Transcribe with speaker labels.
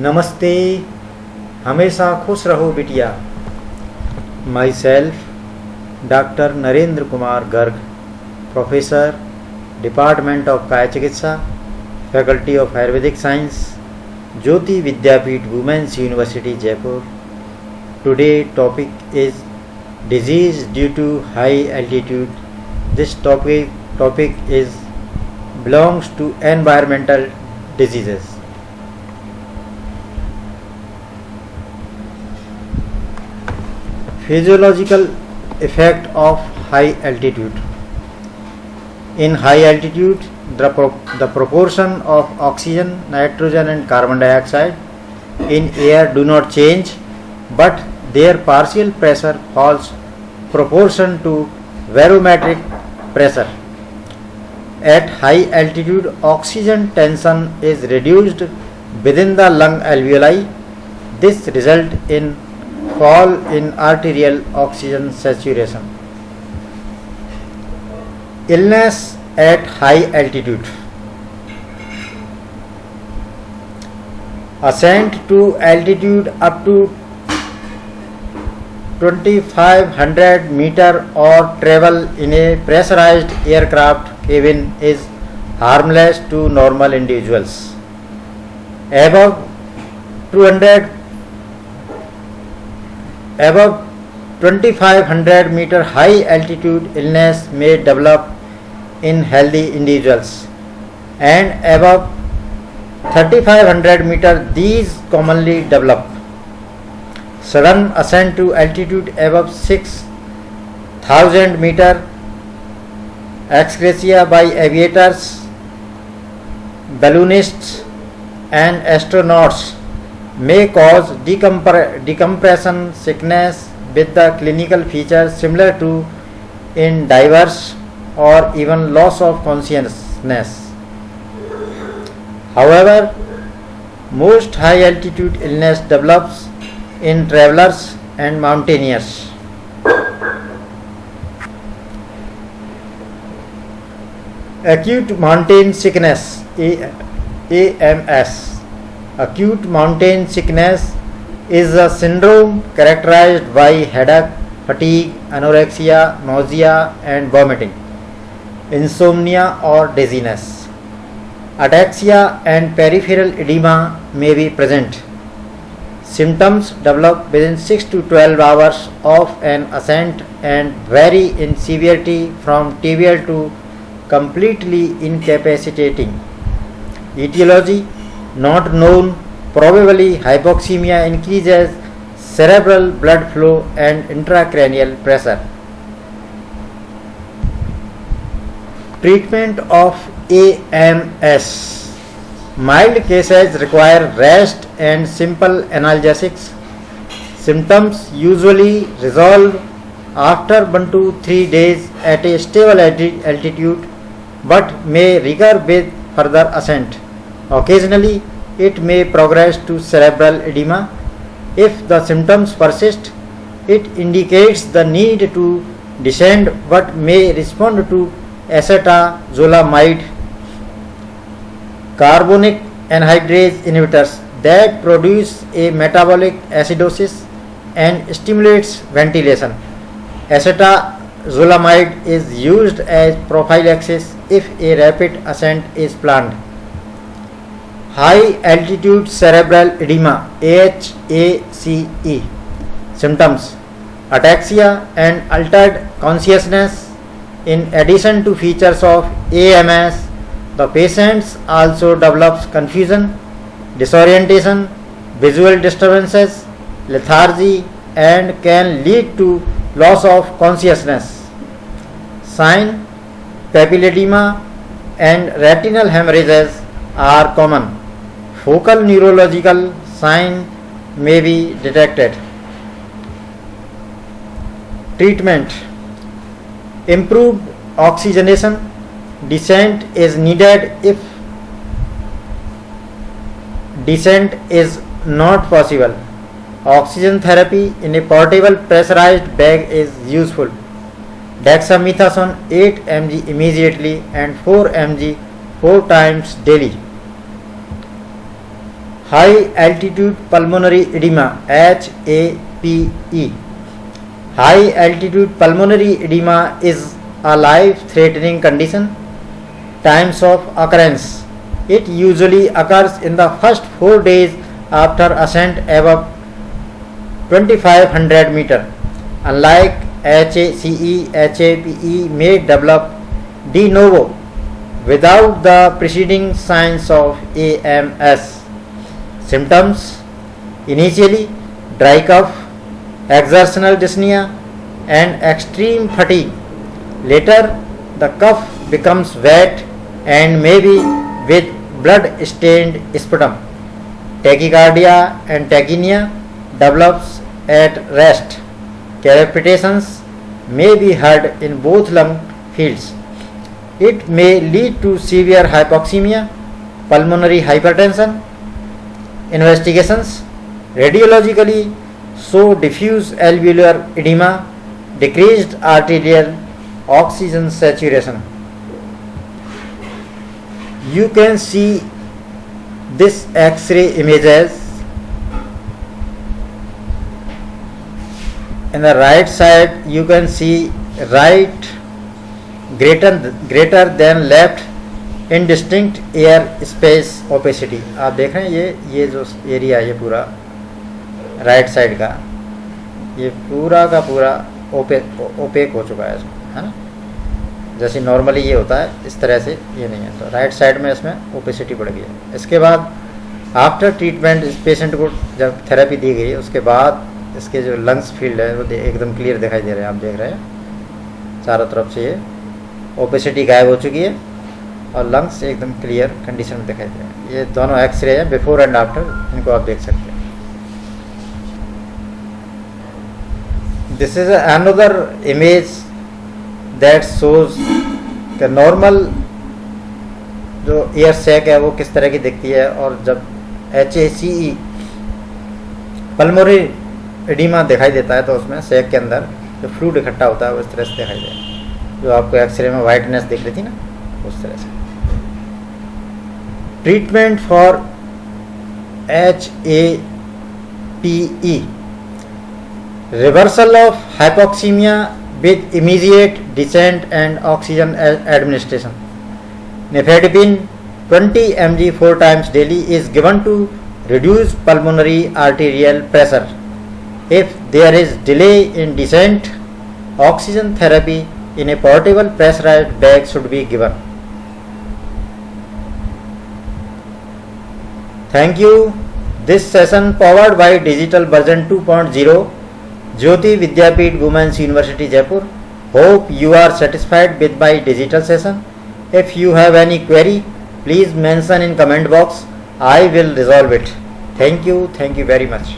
Speaker 1: नमस्ते, हमेशा खुश रहो बिटिया। Myself doctor Narendra Kumar Garg, professor, department of Kaya Chikitsa, faculty of Ayurvedic science, Jyoti Vidyapeeth women's university Jaipur. Today topic is disease due to high altitude. This topic is belongs to environmental diseases. Physiological effect of high altitude. In high altitude, the proportion of oxygen, nitrogen and carbon dioxide in air do not change, but their partial pressure falls proportion to barometric pressure. At high altitude, oxygen tension is reduced within the lung alveoli. This results in fall in arterial oxygen saturation. Illness at high altitude. Ascent to altitude up to 2500 meter or travel in a pressurized aircraft cabin is harmless to normal individuals. Above 2500 meter high altitude illness may develop in healthy individuals, and above 3500 meter these commonly develop. Sudden ascent to altitude above 6000 meter, asphyxia by aviators, balloonists and astronauts may cause decompression sickness with the clinical features similar to in divers or even loss of consciousness. However, most high altitude illness develops in travelers and mountaineers. Acute mountain sickness, AMS. Acute mountain sickness is a syndrome characterized by headache, fatigue, anorexia, nausea and vomiting, insomnia or dizziness. Ataxia and peripheral edema may be present. Symptoms develop within 6 to 12 hours of an ascent and vary in severity from trivial to completely incapacitating. Etiology not known. Probably hypoxemia increases cerebral blood flow and intracranial pressure. Treatment of AMS. Mild cases require rest and simple analgesics. Symptoms usually resolve after 1 to 3 days at a stable altitude, but may recur with further ascent. Occasionally, it may progress to cerebral edema. If the symptoms persist, it indicates the need to descend but may respond to acetazolamide, carbonic anhydrase inhibitors that produce a metabolic acidosis and stimulates ventilation. Acetazolamide is used as prophylaxis if a rapid ascent is planned. High altitude cerebral edema, HACE. Symptoms: ataxia and altered consciousness. In addition to features of AMS, the patient also develops confusion, disorientation, visual disturbances, lethargy, and can lead to loss of consciousness. Sign: papilledema and retinal hemorrhages are common. Focal neurological sign may be detected. Treatment: improved oxygenation. Descent is needed if descent is not possible. Oxygen therapy in a portable pressurized bag is useful. Dexamethasone 8 mg immediately and 4 mg 4 times daily. High altitude pulmonary edema HAPE. High altitude pulmonary edema is a life-threatening condition. Times of occurrence. It usually occurs in the first 4 days after ascent above 2500 meter. Unlike HACE, HAPE may develop de novo without the preceding signs of AMS. Symptoms: initially dry cough, exertional dyspnea and extreme fatigue. Later the cough becomes wet and maybe with blood stained sputum. Tachycardia and tachypnea develops at rest. Crepitations may be heard in both lung fields. It may lead to severe hypoxemia, pulmonary hypertension. Investigations radiologically show diffuse alveolar edema, decreased arterial oxygen saturation. You can see this X-ray images. In the right side you can see right greater than left indistinct air space opacity. आप देख रहे हैं ये जो area ये पूरा right side का ये पूरा का पूरा ओपेक हो चुका है इसमें, है ना। जैसे नॉर्मली ये होता है इस तरह से ये नहीं है, तो राइट साइड में इसमें ओपेसिटी बढ़ गई है। इसके बाद आफ्टर ट्रीटमेंट इस पेशेंट को जब थेरेपी दी गई उसके बाद इसके जो लंग्स फील्ड है वो एकदम क्लियर दिखाई दे रहे हैं। आप देख रहे हैं चारों तरफ से ये ओपेसिटी गायब हो चुकी है और लंग्स एकदम क्लियर कंडीशन में दिखाई दे रहे हैं। ये दोनों एक्सरे हैं बिफोर एंड आफ्टर, इनको आप देख सकते हैं। This is another image that shows the normal जो एयर सैक है वो किस तरह की दिखती है, और जब HACE पल्मोनरी एडिमा दिखाई देता है तो उसमें सैक के अंदर जो फ्लूइड इकट्ठा होता है वो इस तरह से दिखाई देगा, जो आपको एक्सरे में वाइटनेस दिख रही थी ना उस तरह से। Treatment for HAPE: reversal of hypoxemia with immediate descent and oxygen administration. Nifedipine 20 mg 4 times daily is given to reduce pulmonary arterial pressure. If there is delay in descent, oxygen therapy in a portable pressurized bag should be given. Thank you. This session powered by Digital Version 2.0, Jyoti Vidyapeeth Women's University Jaipur. Hope you are satisfied with my digital session. If you have any query, please mention in comment box. I will resolve it. Thank you very much.